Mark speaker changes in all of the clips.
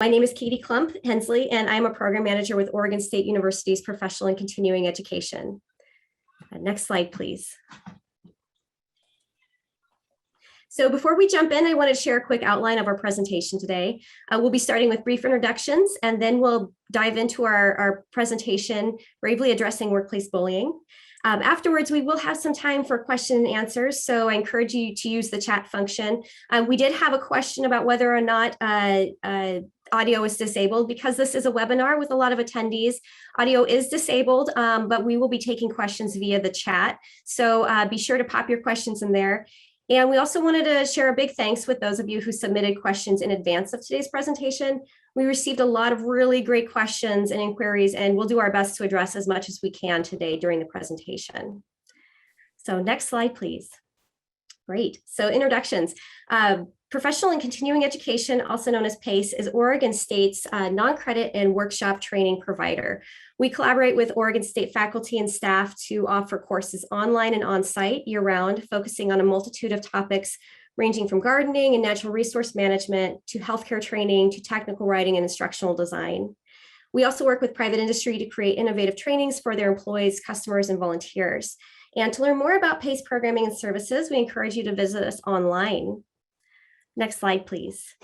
Speaker 1: My name is Katie Klump Hensley, and I'm a program manager with Oregon State University's Professional and Continuing Education. Next slide, please. So before we jump in, I want to share a quick outline of our presentation today. We'll be starting with brief introductions, and then we'll dive into our presentation, bravely addressing workplace bullying. Afterwards, we will have some time for question and answers, so I encourage you to use the chat function. We did have a question about whether or not audio is disabled. Because this is a webinar with a lot of attendees, audio is disabled, but we will be taking questions via the chat. So be sure to pop your questions in there. And we also wanted to share a big thanks with those of you who submitted questions in advance of today's presentation. We received a lot of really great questions and inquiries, and we'll do our best to address as much as we can today during the presentation. So next slide, please. Great. So introductions. Professional and Continuing Education, also known as PACE, is Oregon State's non-credit and workshop training provider. We collaborate with Oregon State faculty and staff to offer courses online and on-site year-round, focusing on a multitude of topics ranging from gardening and natural resource management to healthcare training to technical writing and instructional design. We also work with private industry to create innovative trainings for their employees, customers, and volunteers. And to learn more about PACE programming and services, we encourage you to visit us online. Next slide, please.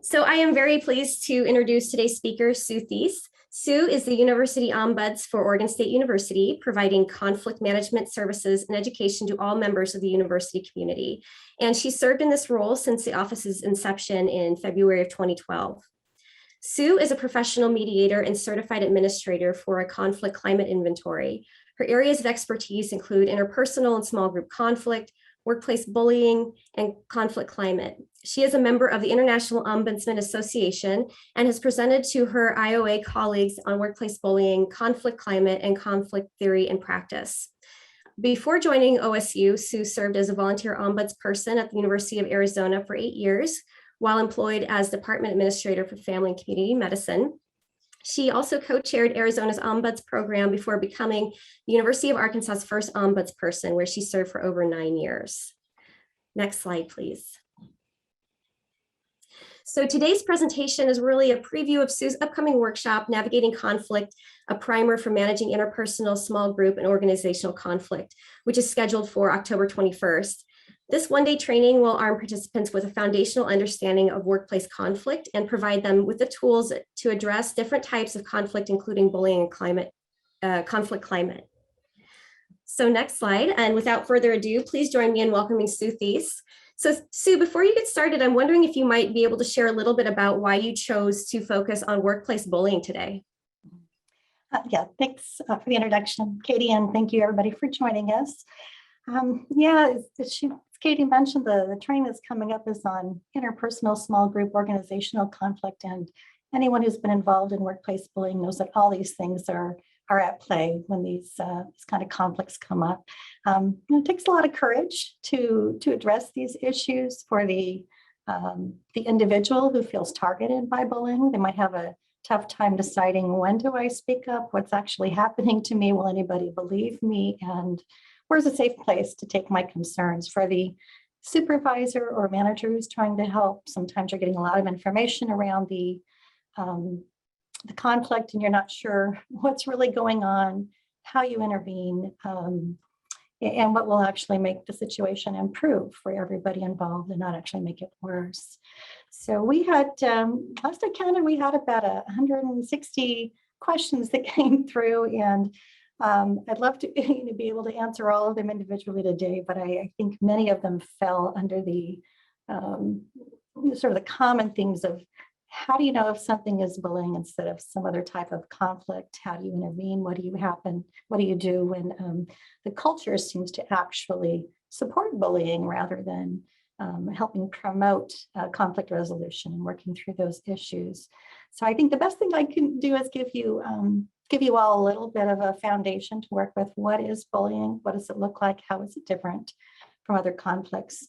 Speaker 1: So I am very pleased to introduce today's speaker, Sue Theiss. Sue is the University Ombuds for Oregon State University, providing conflict management services and education to all members of the university community. And she served in this role since the office's inception in February of 2012. Sue is a professional mediator and certified administrator for a conflict climate inventory. Her areas of expertise include interpersonal and small group conflict, workplace bullying, and conflict climate. She is a member of the International Ombudsman Association and has presented to her IOA colleagues on workplace bullying, conflict climate, and conflict theory and practice. Before joining OSU, Sue served as a volunteer ombudsperson at the University of Arizona for 8 years, while employed as Department Administrator for Family and Community Medicine. She also co-chaired Arizona's Ombuds program before becoming the University of Arkansas's first ombudsperson, where she served for over 9 years. Next slide, please. So today's presentation is really a preview of Sue's upcoming workshop, Navigating Conflict, a primer for managing interpersonal, small group, and organizational conflict, which is scheduled for October 21st. This one-day training will arm participants with a foundational understanding of workplace conflict and provide them with the tools to address different types of conflict, including bullying and conflict climate. So next slide, and without further ado, please join me in welcoming Sue Theiss. So Sue, before you get started, I'm wondering if you might be able to share a little bit about why you chose to focus on workplace bullying today.
Speaker 2: Yeah, thanks for the introduction, Katie, and thank you everybody for joining us. As Katie mentioned, the training that's coming up is on interpersonal, small group, organizational conflict, and anyone who's been involved in workplace bullying knows that all these things are at play when these kind of conflicts come up. It takes a lot of courage to address these issues for the individual who feels targeted by bullying. They might have a tough time deciding, when do I speak up? What's actually happening to me? Will anybody believe me? And where's a safe place to take my concerns? For the supervisor or manager who's trying to help, sometimes you're getting a lot of information around the conflict and you're not sure what's really going on, how you intervene, and what will actually make the situation improve for everybody involved and not actually make it worse. So we had, last I counted, we had about 160 questions that came through, and I'd love to be able to answer all of them individually today, but I think many of them fell under the sort of the common themes of how do you know if something is bullying instead of some other type of conflict? How do you intervene? What do you do when the culture seems to actually support bullying rather than helping promote conflict resolution and working through those issues? So I think the best thing I can do is give you all a little bit of a foundation to work with. What is bullying? What does it look like? How is it different from other conflicts?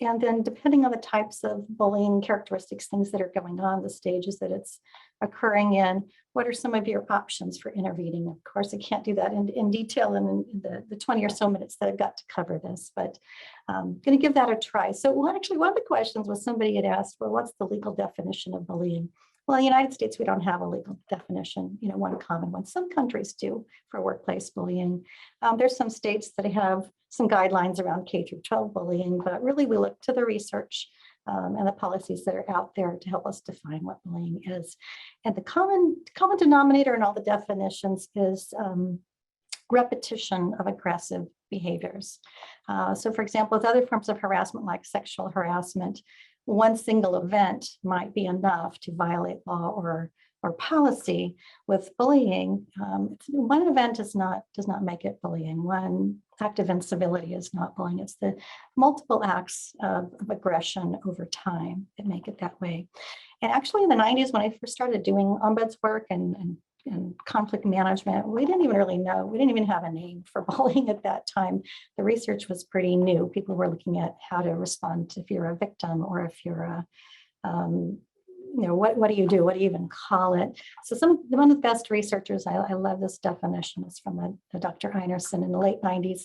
Speaker 2: And then depending on the types of bullying characteristics, things that are going on, the stages that it's occurring in, what are some of your options for intervening? Of course, I can't do that in detail in the 20 or so minutes that I've got to cover this, but I'm going to give that a try. So one of the questions was somebody had asked, well, what's the legal definition of bullying? Well, in the United States, we don't have a legal definition, one common one. Some countries do for workplace bullying. There's some states that have some guidelines around K through 12 bullying, but really we look to the research and the policies that are out there to help us define what bullying is. And the common denominator in all the definitions is repetition of aggressive behaviors. So for example, with other forms of harassment like sexual harassment, one single event might be enough to violate law or policy. With bullying, one event does not make it bullying. One act of incivility is not bullying. It's the multiple acts of aggression over time that make it that way. And actually in the 90s, when I first started doing ombuds work and conflict management, we didn't even really know. We didn't even have a name for bullying at that time. The research was pretty new. People were looking at how to respond if you're a victim or if you're what do you do? What do you even call it? So one of the best researchers, I love this definition, is from the Dr. Einerson in the late 90s.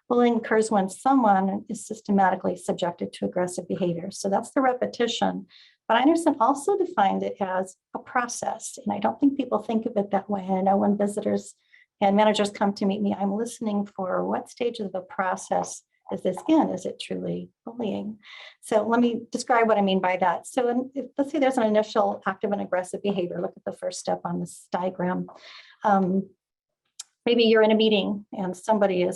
Speaker 2: Bullying occurs when someone is systematically subjected to aggressive behavior. So that's the repetition. But Einerson also defined it as a process. And I don't think people think of it that way. I know when visitors and managers come to meet me, I'm listening for what stage of the process is this in? Is it truly bullying? So let me describe what I mean by that. So let's say there's an initial active and aggressive behavior. Look at the first step on this diagram. Maybe you're in a meeting and somebody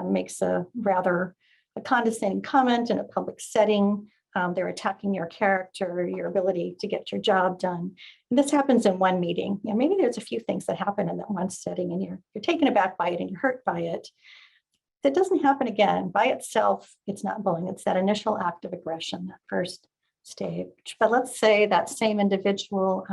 Speaker 2: makes a rather condescending comment in a public setting. They're attacking your character, your ability to get your job done. And this happens in one meeting. Maybe there's a few things that happen in that one setting and you're taken aback by it and you're hurt by it. That doesn't happen again by itself. It's not bullying. It's that initial act of aggression, that first stage. But let's say that same individual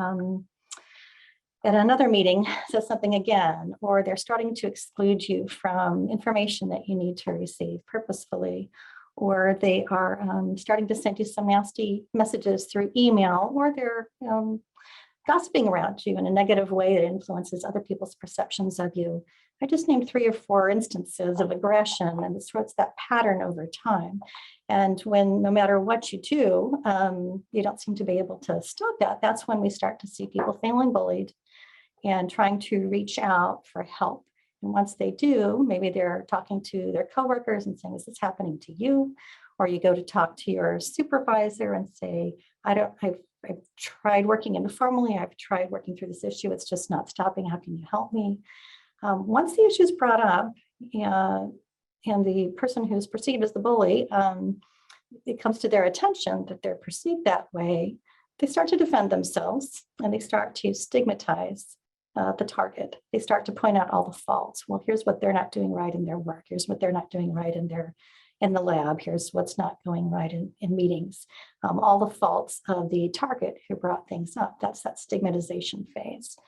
Speaker 2: at another meeting says something again, or they're starting to exclude you from information that you need to receive purposefully, or they are starting to send you some nasty messages through email, or they're gossiping around you in a negative way that influences other people's perceptions of you. I just named 3 or 4 instances of aggression, and it's that pattern over time. And when no matter what you do, you don't seem to be able to stop that, that's when we start to see people feeling bullied and trying to reach out for help. And once they do, maybe they're talking to their coworkers and saying, is this happening to you? Or you go to talk to your supervisor and say, I've tried working informally, I've tried working through this issue, it's just not stopping, how can you help me? Once the issue is brought up and the person who's perceived as the bully, it comes to their attention that they're perceived that way, they start to defend themselves and they start to stigmatize the target. They start to point out all the faults. Well, here's what they're not doing right in their work. Here's what they're not doing right in the lab. Here's what's not going right in meetings. All the faults of the target who brought things up. That's that stigmatization phase.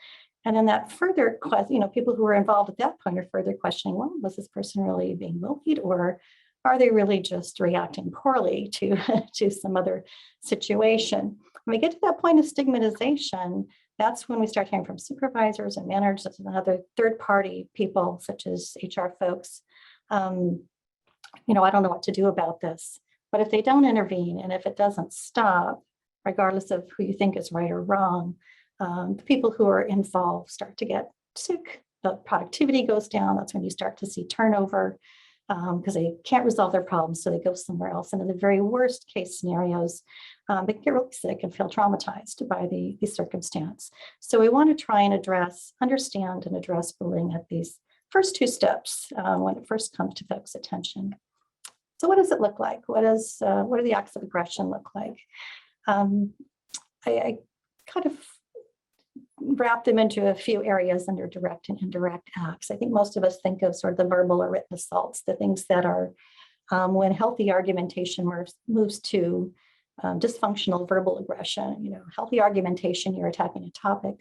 Speaker 2: And then that further question, people who were involved at that point are further questioning, well, was this person really being bullied, or are they really just reacting poorly to some other situation? When we get to that point of stigmatization, that's when we start hearing from supervisors and managers and other third-party people, such as HR folks. I don't know what to do about this. But if they don't intervene and if it doesn't stop, regardless of who you think is right or wrong, the people who are involved start to get sick. The productivity goes down. That's when you start to see turnover because they can't resolve their problems, so they go somewhere else. And in the very worst case scenarios, they get really sick and feel traumatized by the circumstance. So we want to try and understand and address bullying at these first 2 steps when it first comes to folks' attention. So what does it look like? What do the acts of aggression look like? I kind of wrap them into a few areas under direct and indirect acts. I think most of us think of sort of the verbal or written assaults, the things that are when healthy argumentation moves to dysfunctional verbal aggression. Healthy argumentation, you're attacking a topic.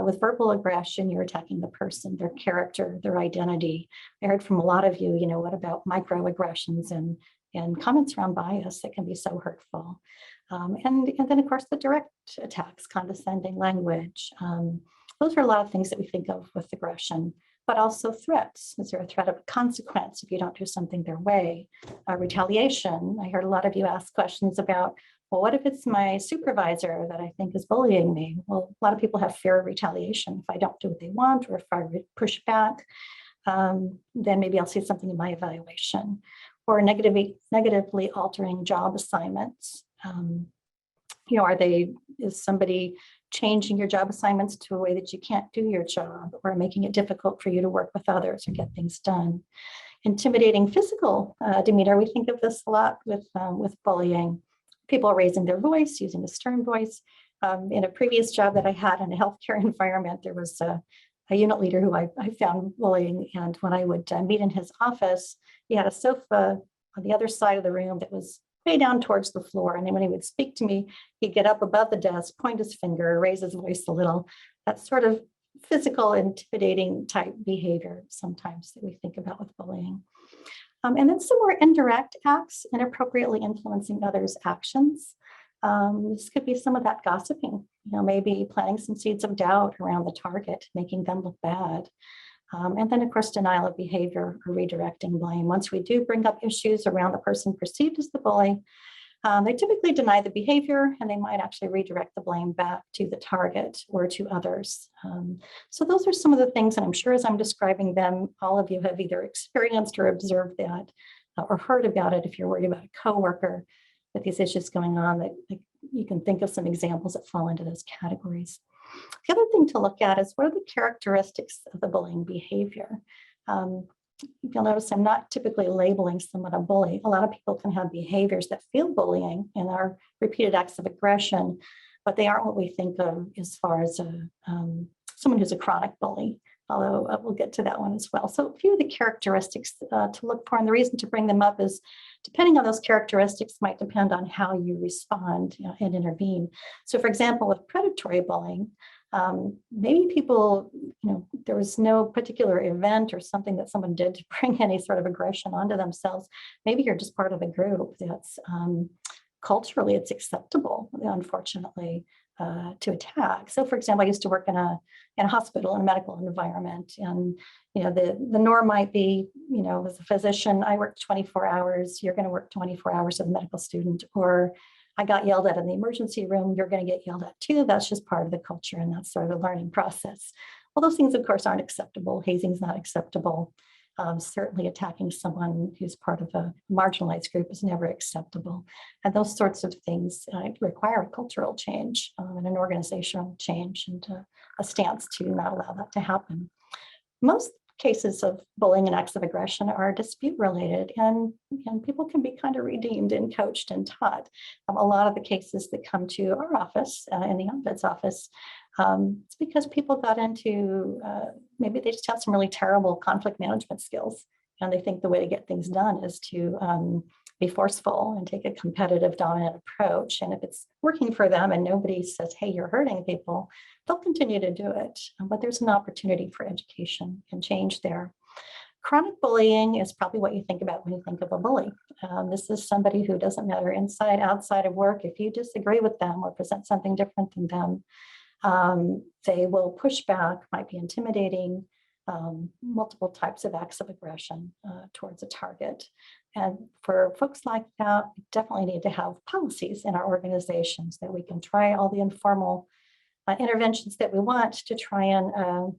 Speaker 2: With verbal aggression, you're attacking the person, their character, their identity. I heard from a lot of you, what about microaggressions and and comments around bias that can be so hurtful. And then, of course, the direct attacks, condescending language. Those are a lot of things that we think of with aggression, but also threats. Is there a threat of consequence if you don't do something their way? Retaliation. I heard a lot of you ask questions about, well, what if it's my supervisor that I think is bullying me? Well, a lot of people have fear of retaliation. If I don't do what they want, or if I push back, then maybe I'll see something in my evaluation. Or negatively altering job assignments. Is somebody changing your job assignments to a way that you can't do your job, or making it difficult for you to work with others or get things done? Intimidating physical demeanor. We think of this a lot with bullying. People are raising their voice, using a stern voice. In a previous job that I had in a healthcare environment, there was a unit leader who I found bullying. And when I would meet in his office, he had a sofa on the other side of the room that was way down towards the floor. And then when he would speak to me, he'd get up above the desk, point his finger, raise his voice a little. That sort of physical, intimidating type behavior sometimes that we think about with bullying. And then some more indirect acts, inappropriately influencing others' actions. This could be some of that gossiping, maybe planting some seeds of doubt around the target, making them look bad. And then, of course, denial of behavior or redirecting blame. Once we do bring up issues around the person perceived as the bully, they typically deny the behavior, and they might actually redirect the blame back to the target or to others. So those are some of the things, and I'm sure as I'm describing them, all of you have either experienced or observed that or heard about it if you're worried about a coworker with these issues going on, that you can think of some examples that fall into those categories. The other thing to look at is, what are the characteristics of the bullying behavior? You'll notice I'm not typically labeling someone a bully. A lot of people can have behaviors that feel bullying and are repeated acts of aggression, but they aren't what we think of as far as someone who's a chronic bully, although we'll get to that one as well. So a few of the characteristics to look for, and the reason to bring them up is, depending on those characteristics might depend on how you respond and intervene. So for example, with predatory bullying, maybe people, there was no particular event or something that someone did to bring any sort of aggression onto themselves. Maybe you're just part of a group that's culturally, it's acceptable, unfortunately, to attack. So for example, I used to work in a hospital, in a medical environment, and the norm might be, as a physician, I work 24 hours, you're going to work 24 hours as a medical student, or I got yelled at in the emergency room, you're going to get yelled at too. That's just part of the culture, and that's sort of the learning process. Well, those things, of course, aren't acceptable. Hazing is not acceptable. Certainly attacking someone who's part of a marginalized group is never acceptable. And those sorts of things require a cultural change and an organizational change, and a stance to not allow that to happen. Most cases of bullying and acts of aggression are dispute related, and people can be kind of redeemed and coached and taught. A lot of the cases that come to our office, in the Ombuds office, it's because people got into, maybe they just have some really terrible conflict management skills, and they think the way to get things done is to be forceful and take a competitive, dominant approach. And if it's working for them and nobody says, hey, you're hurting people, they'll continue to do it. But there's an opportunity for education and change there. Chronic bullying is probably what you think about when you think of a bully. This is somebody who doesn't matter inside, outside of work. If you disagree with them or present something different than them, they will push back, might be intimidating, multiple types of acts of aggression towards a target. And for folks like that, we definitely need to have policies in our organizations that we can try all the informal interventions that we want to try and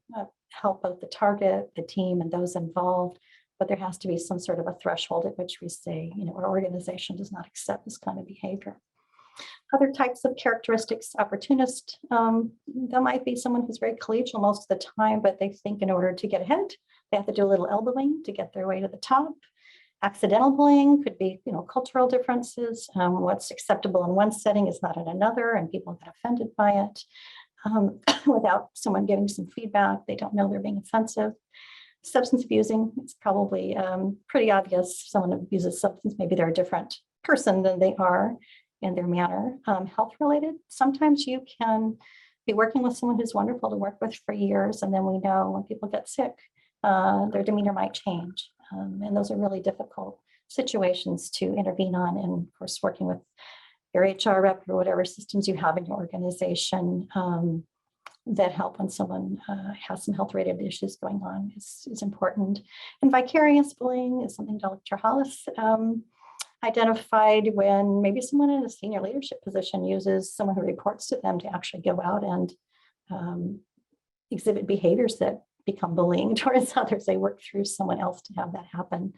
Speaker 2: help both the target, the team, and those involved. But there has to be some sort of a threshold at which we say, our organization does not accept this kind of behavior. Other types of characteristics, opportunist, that might be someone who's very collegial most of the time, but they think in order to get ahead, they have to do a little elbowing to get their way to the top. Accidental bullying could be, cultural differences. What's acceptable in one setting is not in another, and people get offended by it without someone giving some feedback. They don't know they're being offensive. Substance abusing, it's probably pretty obvious. If someone abuses substance, maybe they're a different person than they are in their manner. Health related, sometimes you can be working with someone who's wonderful to work with for years, and then we know when people get sick, their demeanor might change. And those are really difficult situations to intervene on. And of course, working with your HR rep or whatever systems you have in your organization that help when someone has some health-related issues going on is important. And vicarious bullying is something Dr. Hollis identified when maybe someone in a senior leadership position uses someone who reports to them to actually go out and exhibit behaviors that become bullying towards others. They work through someone else to have that happen.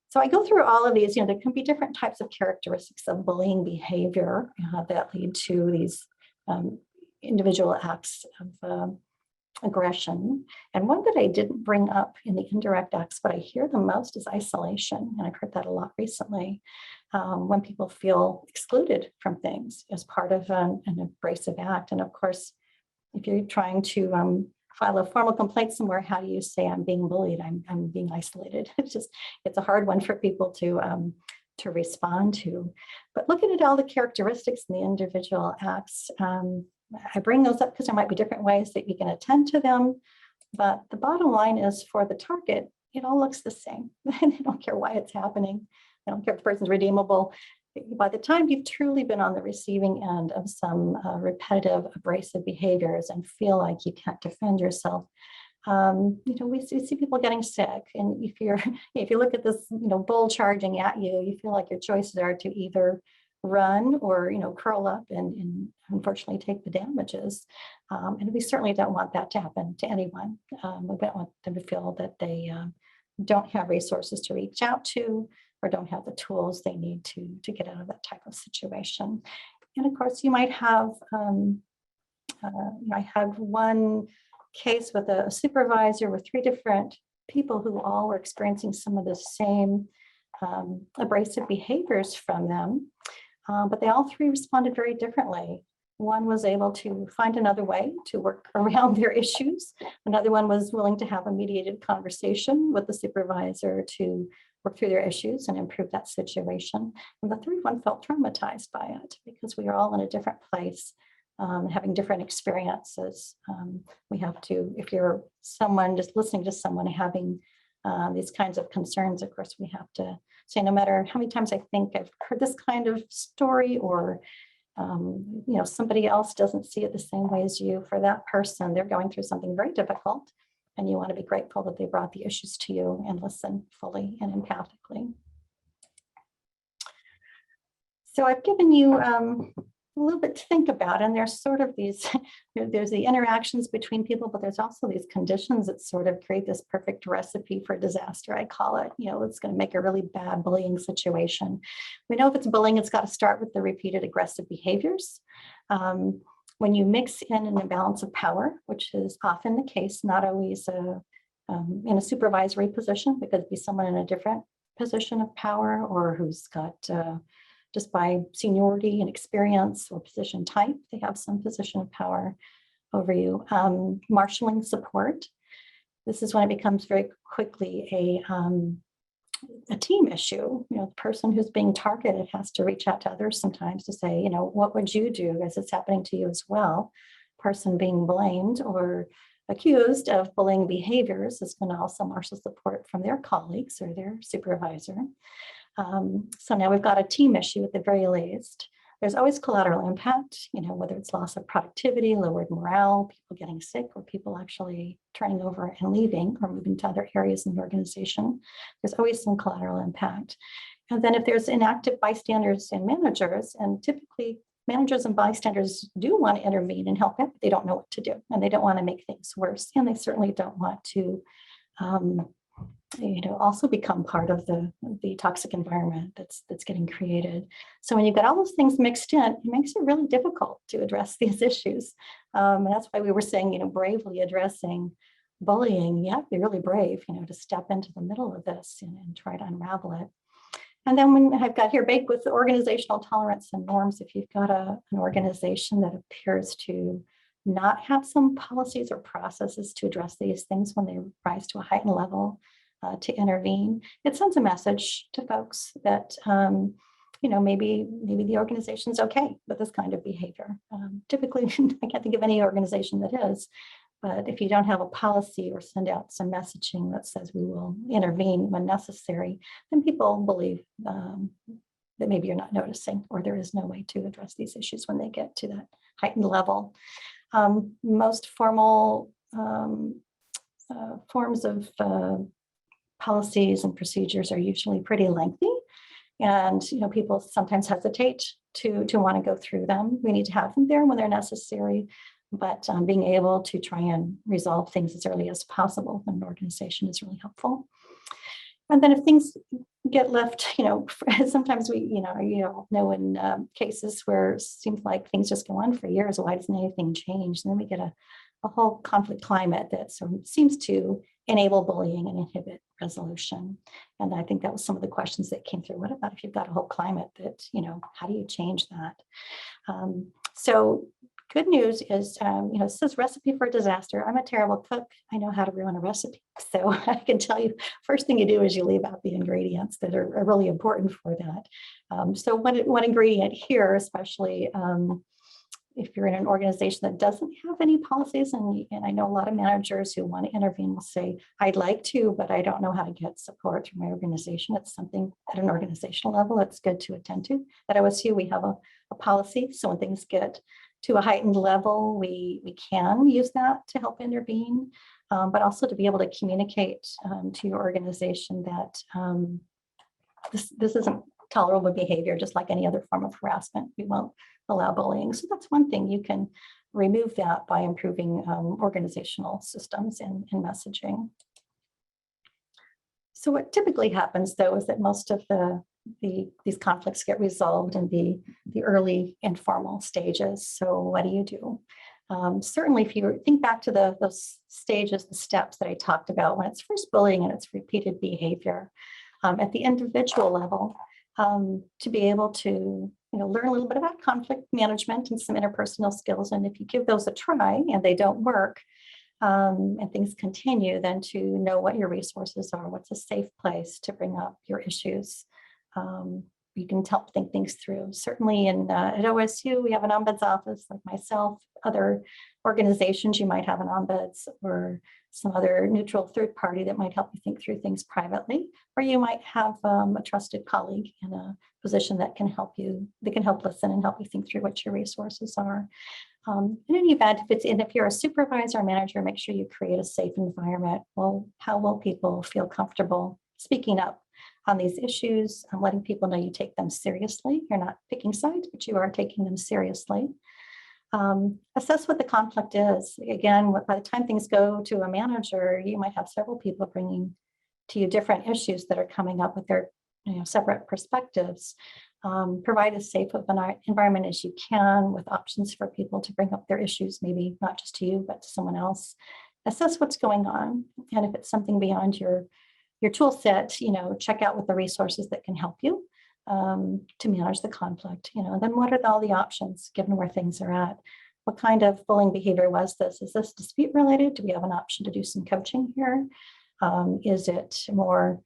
Speaker 2: So I go through all of these. There can be different types of characteristics of bullying behavior that lead to these individual acts of aggression. And one that I didn't bring up in the indirect acts, but I hear the most is isolation. And I've heard that a lot recently when people feel excluded from things as part of an abrasive act. And of course, if you're trying to file a formal complaint somewhere, how do you say I'm being bullied? I'm being isolated. It's a hard one for people to respond to. But looking at all the characteristics in the individual acts, I bring those up because there might be different ways that you can attend to them. But the bottom line is for the target, it all looks the same. They don't care why it's happening. They don't care if the person's redeemable. By the time you've truly been on the receiving end of some repetitive abrasive behaviors and feel like you can't defend yourself, we see people getting sick. And if you look at this, bull charging at you, you feel like your choices are to either run or curl up and unfortunately take the damages. And we certainly don't want that to happen to anyone. We don't want them to feel that they don't have resources to reach out to or don't have the tools they need to get out of that type of situation. And of course, you might have, I had one case with a supervisor with 3 different people who all were experiencing some of the same abrasive behaviors from them, but they all 3 responded very differently. One was able to find another way to work around their issues. Another one was willing to have a mediated conversation with the supervisor to work through their issues and improve that situation. And the 3rd one felt traumatized by it because we are all in a different place, having different experiences. We have to, if you're someone just listening to someone having these kinds of concerns, of course, we have to say, no matter how many times I think I've heard this kind of story or somebody else doesn't see it the same way as you, for that person, they're going through something very difficult. And you want to be grateful that they brought the issues to you and listen fully and empathically. So I've given you a little bit to think about, and there's sort of these, there's the interactions between people, but there's also these conditions that sort of create this perfect recipe for disaster, I call it. It's going to make a really bad bullying situation. We know if it's bullying, it's got to start with the repeated aggressive behaviors. When you mix in an imbalance of power, which is often the case, not always in a supervisory position, but could be someone in a different position of power or who's got just by seniority and experience or position type, they have some position of power over you. Marshalling support. This is when it becomes very quickly a team issue. The person who's being targeted has to reach out to others sometimes to say, what would you do as it's happening to you as well? Person being blamed or accused of bullying behaviors is going to also marshal support from their colleagues or their supervisor. So now we've got a team issue at the very least. There's always collateral impact, whether it's loss of productivity, lowered morale, people getting sick, or people actually turning over and leaving or moving to other areas in the organization. There's always some collateral impact. And then if there's inactive bystanders and managers, and typically managers and bystanders do want to intervene and help out, but they don't know what to do, and they don't want to make things worse. And they certainly don't want to also become part of the toxic environment that's getting created. So when you've got all those things mixed in, it makes it really difficult to address these issues. And that's why we were saying, bravely addressing bullying. You have to be really brave, to step into the middle of this and try to unravel it. And then when I've got here, baked with the organizational tolerance and norms, if you've got an organization that appears to not have some policies or processes to address these things when they rise to a heightened level, to intervene, it sends a message to folks that maybe the organization's okay with this kind of behavior. Typically, I can't think of any organization that is, But if you don't have a policy or send out some messaging that says we will intervene when necessary, then people believe that maybe you're not noticing, or there is no way to address these issues when they get to that heightened level. Most formal forms of policies and procedures are usually pretty lengthy, and people sometimes hesitate to want to go through them. We need to have them there when they're necessary, but being able to try and resolve things as early as possible in an organization is really helpful. And then if things get left, sometimes we, know in cases where it seems like things just go on for years, why doesn't anything change? And then we get a whole conflict climate that sort of seems to enable bullying and inhibit resolution. And I think that was some of the questions that came through. What about if you've got a whole climate that, how do you change that? So good news is, it says recipe for disaster. I'm a terrible cook. I know how to ruin a recipe. So I can tell you, first thing you do is you leave out the ingredients that are really important for that. So one ingredient here, especially if you're in an organization that doesn't have any policies, and I know a lot of managers who want to intervene will say, I'd like to, but I don't know how to get support through my organization. It's something at an organizational level that's good to attend to. At OSU, we have a policy. So when things get to a heightened level, we can use that to help intervene, but also to be able to communicate to your organization that this isn't tolerable behavior, just like any other form of harassment. We won't allow bullying. So that's one thing. You can remove that by improving organizational systems and messaging. So what typically happens, though, is that most of these conflicts get resolved in the early informal stages. So what do? Certainly, if you think back to those stages, the steps that I talked about, when it's first bullying and it's repeated behavior, at the individual level, to be able to learn a little bit about conflict management and some interpersonal skills. And if you give those a try and they don't work, and things continue, then to know what your resources are, what's a safe place to bring up your issues. You can help think things through. Certainly at OSU, we have an ombuds office like myself. Other organizations, you might have an ombuds or some other neutral third party that might help you think through things privately, or you might have a trusted colleague in a position that can help you, that can help listen and help you think through what your resources are. In any event, if you're a supervisor or manager, make sure you create a safe environment. Well, how will people feel comfortable speaking up on these issues, letting people know you take them seriously? You're not picking sides, but you are taking them seriously. Assess what the conflict is. Again, by the time things go to a manager, you might have several people bringing to you different issues that are coming up with their separate perspectives. Provide as safe of an environment as you can with options for people to bring up their issues, maybe not just to you, but to someone else. Assess what's going on. And if it's something beyond your tool set, check out what the resources that can help you to manage the conflict. Then what are all the options given where things are at? What kind of bullying behavior was this? Is this dispute related? Do we have an option to do some coaching here? Is it more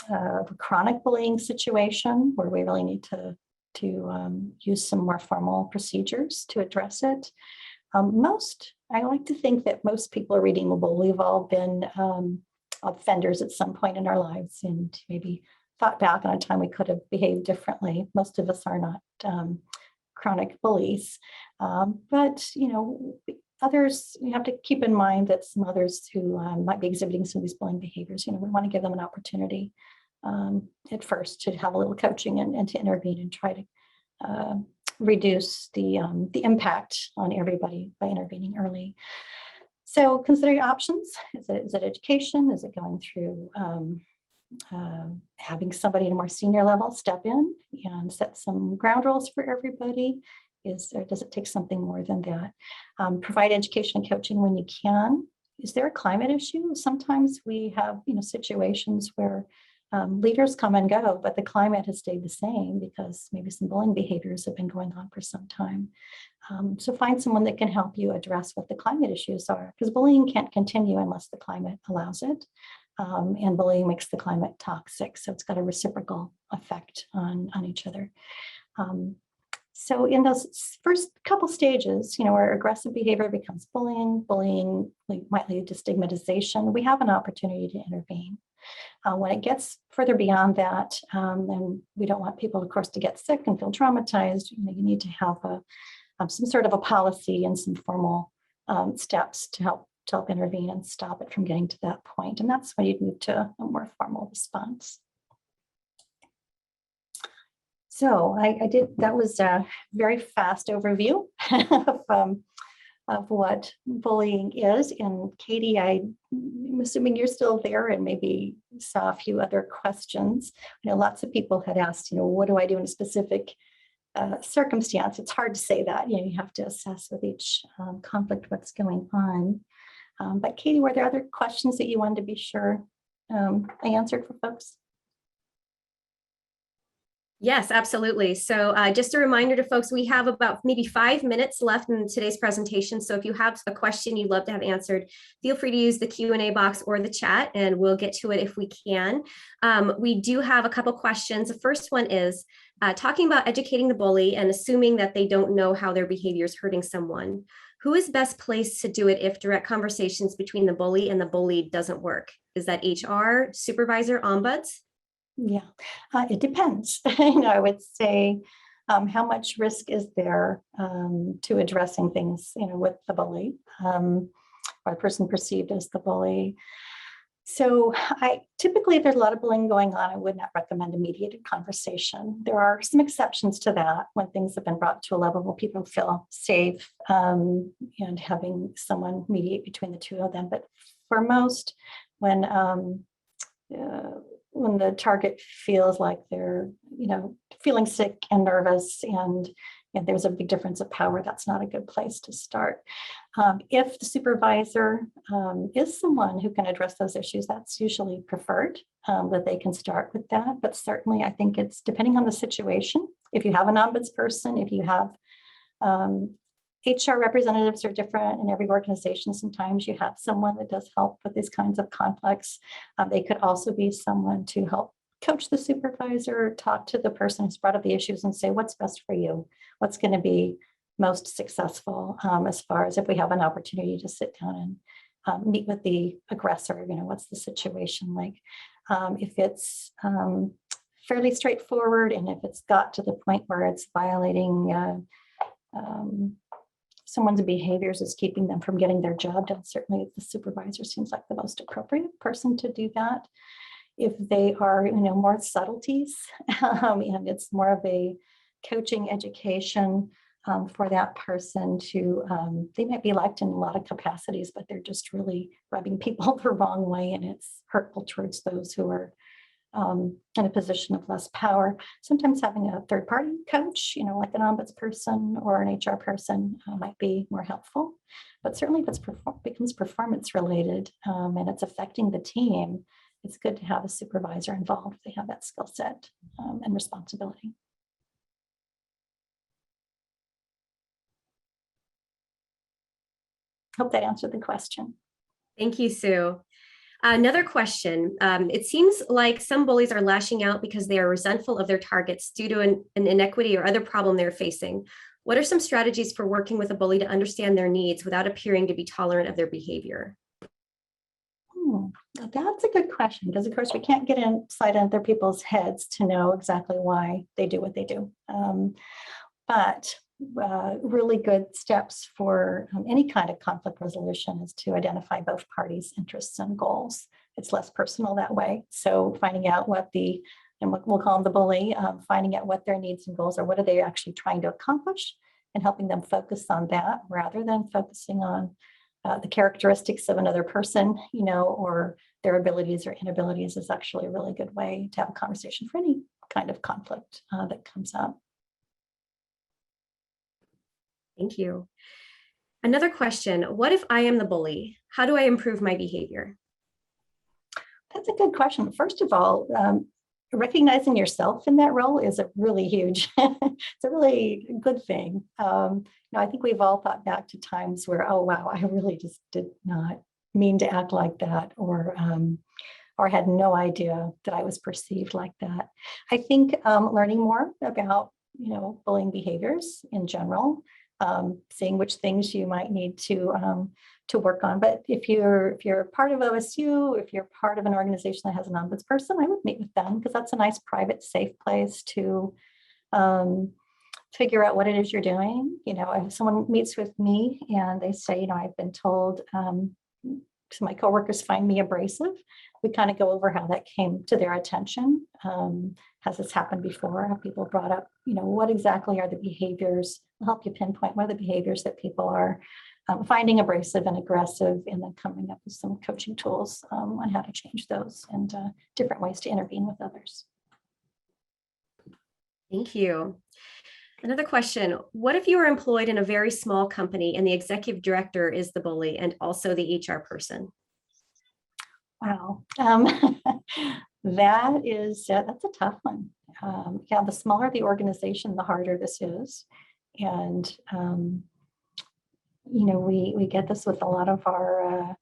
Speaker 2: a chronic bullying situation where we really need to use some more formal procedures to address it? I like to think that most people are redeemable. We've all been offenders at some point in our lives and maybe thought back on a time we could have behaved differently. Most of us are not chronic bullies, but others, you have to keep in mind that some others who might be exhibiting some of these bullying behaviors, we want to give them an opportunity at first to have a little coaching and to intervene and try to reduce the impact on everybody by intervening early. So consider your options. Is it education? Is it going through having somebody at a more senior level step in and set some ground rules for everybody? Does it take something more than that? Provide education and coaching when you can. Is there a climate issue? Sometimes we have situations where leaders come and go, but the climate has stayed the same because maybe some bullying behaviors have been going on for some time. So find someone that can help you address what the climate issues are, because bullying can't continue unless the climate allows it. And bullying makes the climate toxic. So it's got a reciprocal effect on each other. So in those first couple stages, where aggressive behavior becomes bullying might lead to stigmatization, we have an opportunity to intervene. When it gets further beyond that, and we don't want people, of course, to get sick and feel traumatized, you need to have some sort of a policy and some formal steps to help intervene and stop it from getting to that point. And that's when you'd move to a more formal response. So that was a very fast overview of what bullying is. And Katie, I'm assuming you're still there and maybe saw a few other questions. I know lots of people had asked, what do I do in a specific circumstance? It's hard to say that. You have to assess with each conflict what's going on. But Katie, were there other questions that you wanted to be sure I answered for folks?
Speaker 1: Yes, absolutely. So just a reminder to folks, we have about maybe 5 minutes left in today's presentation. So if you have a question you'd love to have answered, feel free to use the Q&A box or the chat, and we'll get to it if we can. We do have a couple questions. The first one is talking about educating the bully and assuming that they don't know how their behavior is hurting someone. Who is best placed to do it if direct conversations between the bully and the bullied doesn't work? Is that HR, supervisor, ombuds?
Speaker 2: Yeah, it depends. I would say how much risk is there to addressing things, with the bully or the person perceived as the bully. So typically, if there's a lot of bullying going on, I would not recommend a mediated conversation. There are some exceptions to that when things have been brought to a level where people feel safe and having someone mediate between the two of them. But for most, when the target feels like they're, feeling sick and nervous and there's a big difference of power, that's not a good place to start. If the supervisor is someone who can address those issues, that's usually preferred, that they can start with that. But certainly, I think it's depending on the situation. If you have an ombuds person, if you have HR representatives are different in every organization. Sometimes you have someone that does help with these kinds of conflicts. They could also be someone to help coach the supervisor, talk to the person who's brought up the issues and say, what's best for you? What's going to be most successful as far as if we have an opportunity to sit down and meet with the aggressor, what's the situation like? If it's fairly straightforward and if it's got to the point where it's violating someone's behaviors is keeping them from getting their job done, certainly the supervisor seems like the most appropriate person to do that. If they are, more subtleties and it's more of a coaching education for that person to, they might be liked in a lot of capacities, but they're just really rubbing people the wrong way and it's hurtful towards those who are in a position of less power. Sometimes having a third-party coach, like an ombuds person or an HR person might be more helpful. But certainly if it becomes performance-related and it's affecting the team, it's good to have a supervisor involved if they have that skill set and responsibility. Hope that answered the question.
Speaker 1: Thank you, Sue. Another question. It seems like some bullies are lashing out because they are resentful of their targets due to an inequity or other problem they're facing. What are some strategies for working with a bully to understand their needs without appearing to be tolerant of their behavior?
Speaker 2: That's a good question because, of course, we can't get inside other people's heads to know exactly why they do what they do. But really good steps for any kind of conflict resolution is to identify both parties' interests and goals. It's less personal that way. So finding out what and we'll call them the bully, finding out what their needs and goals are, what are they actually trying to accomplish, and helping them focus on that rather than focusing on the characteristics of another person, or their abilities or inabilities is actually a really good way to have a conversation for any kind of conflict that comes up.
Speaker 1: Thank you. Another question. What if I am the bully? How do I improve my behavior?
Speaker 2: That's a good question. First of all, recognizing yourself in that role is a really huge, it's a really good thing. I think we've all thought back to times where, oh, wow, I really just did not mean to act like that, or had no idea that I was perceived like that. I think learning more about bullying behaviors in general, seeing which things you might need to work on. But if you're part of OSU, if you're part of an organization that has an ombuds person, I would meet with them, because that's a nice, private, safe place to figure out what it is you're doing. If someone meets with me and they say, I've been told, so my coworkers find me abrasive, we kind of go over how that came to their attention. Has this happened before? Have people brought up, what exactly are the behaviors? I'll help you pinpoint what are the behaviors that people are finding abrasive and aggressive, and then coming up with some coaching tools on how to change those, and different ways to intervene with others.
Speaker 1: Thank you. Another question: what if you are employed in a very small company and the executive director is the bully and also the HR person?
Speaker 2: Wow. That's a tough one. The smaller the organization, the harder this is. And, we get this with a lot of our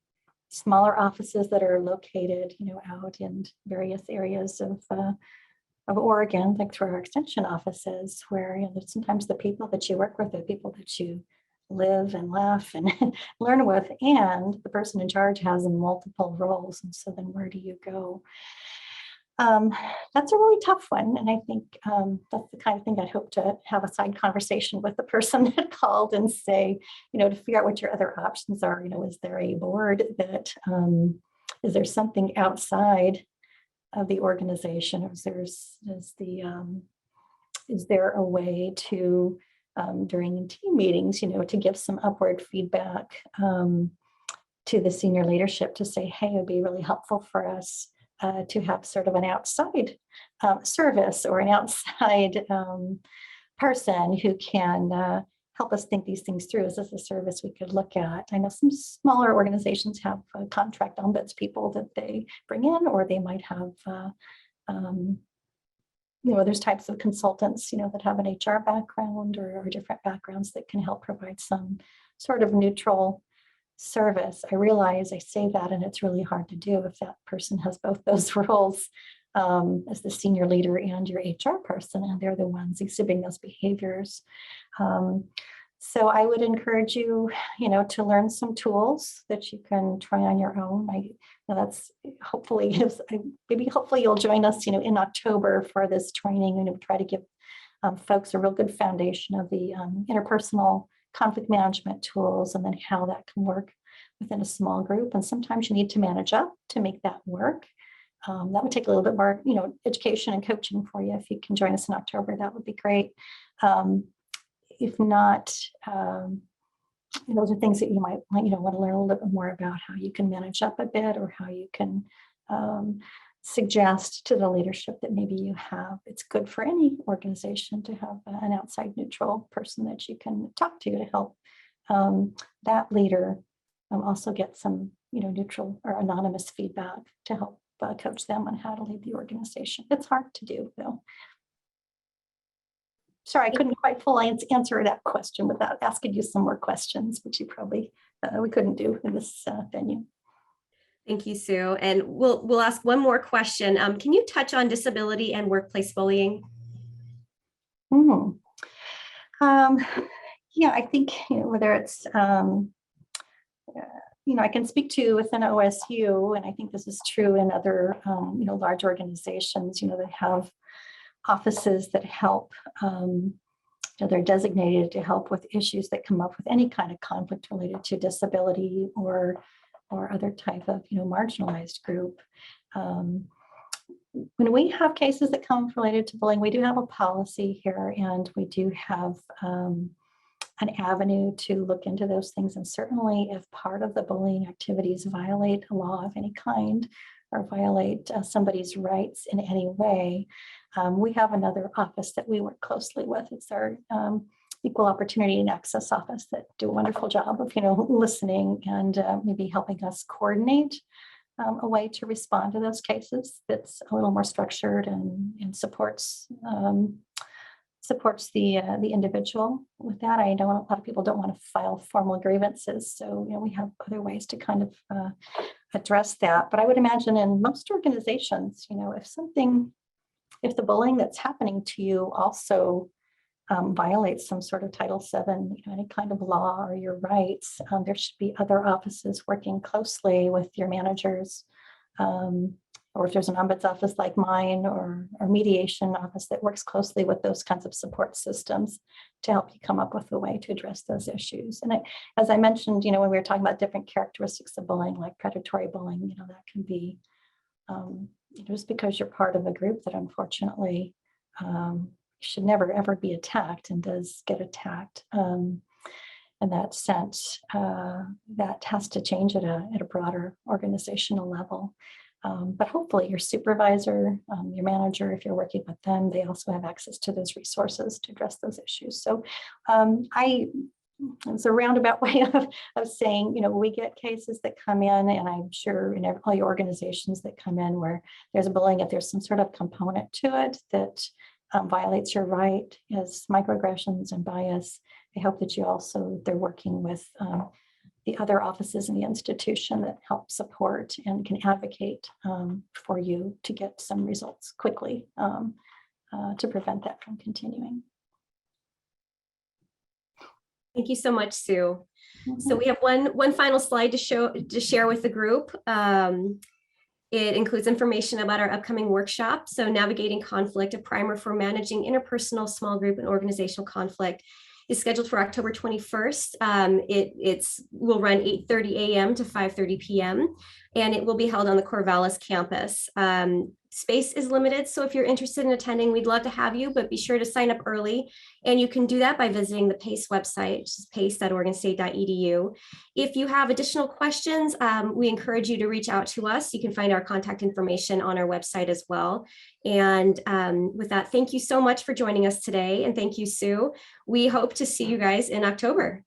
Speaker 2: smaller offices that are located, out in various areas of Oregon, like through our extension offices, where sometimes the people that you work with are people that you live and laugh and learn with, and the person in charge has multiple roles. And so then where do you go? That's a really tough one. And I think that's the kind of thing I'd hope to have a side conversation with the person that called and say, to figure out what your other options are. Is there a board that, is there something outside of the organization? Or is there a way to, during team meetings, to give some upward feedback to the senior leadership to say, hey, it would be really helpful for us to have sort of an outside service, or an outside person who can help us think these things through. Is this a service we could look at? I know some smaller organizations have contract ombuds people that they bring in, or they might have there's types of consultants, that have an HR background or different backgrounds that can help provide some sort of neutral service. I realize I say that, and it's really hard to do if that person has both those roles as the senior leader and your HR person, and they're the ones exhibiting those behaviors. So I would encourage you, to learn some tools that you can try on your own. That's hopefully you'll join us, in October for this training, and try to give folks a real good foundation of the interpersonal conflict management tools, and then how that can work within a small group. And sometimes you need to manage up to make that work. That would take a little bit more, education and coaching for you. If you can join us in October, that would be great. If not, those are things that you might want to learn a little bit more about, how you can manage up a bit, or how you can suggest to the leadership that maybe you have. It's good for any organization to have an outside neutral person that you can talk to help that leader also get some neutral or anonymous feedback to help coach them on how to lead the organization. It's hard to do, though. Sorry, I couldn't quite fully answer that question without asking you some more questions, which you probably we couldn't do in this venue.
Speaker 1: Thank you, Sue. And we'll ask one more question. Can you touch on disability and workplace bullying?
Speaker 2: Yeah, I think whether it's I can speak to within OSU, and I think this is true in other large organizations. They have offices that help. They're designated to help with issues that come up with any kind of conflict related to disability or other type of marginalized group. When we have cases that come related to bullying, we do have a policy here, and we do have an avenue to look into those things. And certainly if part of the bullying activities violate a law of any kind, or violate somebody's rights in any way, we have another office that we work closely with. It's our Equal Opportunity and Access Office that do a wonderful job of listening and maybe helping us coordinate a way to respond to those cases that's a little more structured and supports the individual with that. I know a lot of people don't want to file formal grievances, so we have other ways to kind of address that. But I would imagine in most organizations, if the bullying that's happening to you also violates some sort of Title VII, any kind of law or your rights, there should be other offices working closely with your managers. Or if there's an ombuds office like mine or mediation office that works closely with those kinds of support systems to help you come up with a way to address those issues. And as I mentioned, when we were talking about different characteristics of bullying, like predatory bullying, that can be just because you're part of a group that unfortunately should never ever be attacked and does get attacked. In that sense, that has to change at a broader organizational level. But hopefully your supervisor, your manager, if you're working with them, they also have access to those resources to address those issues. So it's a roundabout way of saying, we get cases that come in, and I'm sure in all your organizations that come in where there's bullying, if there's some sort of component to it that violates your right as microaggressions and bias, I hope that they're working with the other offices in the institution that help support and can advocate for you to get some results quickly to prevent that from continuing.
Speaker 1: Thank you so much, Sue. So we have one final slide to share with the group. It includes information about our upcoming workshop. So navigating conflict, a primer for managing interpersonal, small group, and organizational conflict, is scheduled for October 21st. It will run 8:30 a.m. to 5:30 p.m. and it will be held on the Corvallis campus. Space is limited, so if you're interested in attending, we'd love to have you, but be sure to sign up early. And you can do that by visiting the PACE website, which is pace.oregonstate.edu. If you have additional questions, we encourage you to reach out to us. You can find our contact information on our website as well. And with that, thank you so much for joining us today. And thank you, Sue. We hope to see you guys in October.